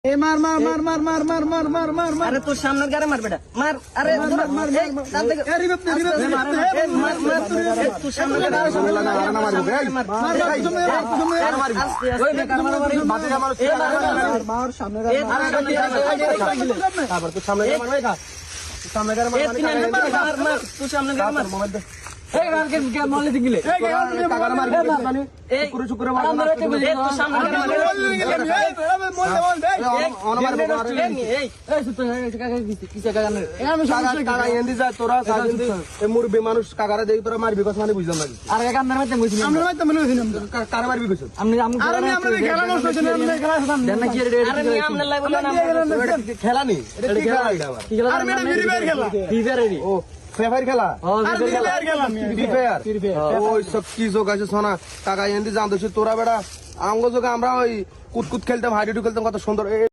মার মার মার মার মার মার মার মার মার মার আরে তোর সামনের গারে মার বেটা মার আরে মার মার তোর সামনের গারে মুরব্বী মানুষ কাকারা দেখি তোরা মারবি কথা মানে বুঝলাম না খেলা নেই খেলা ওই সব কি যোগ আছে সোনা কাকা এনে জানতো তোরা বেড়া আমগো যোগে আমরা ওই কুতকুত খেলতাম হাইডু খেলতাম কত সুন্দর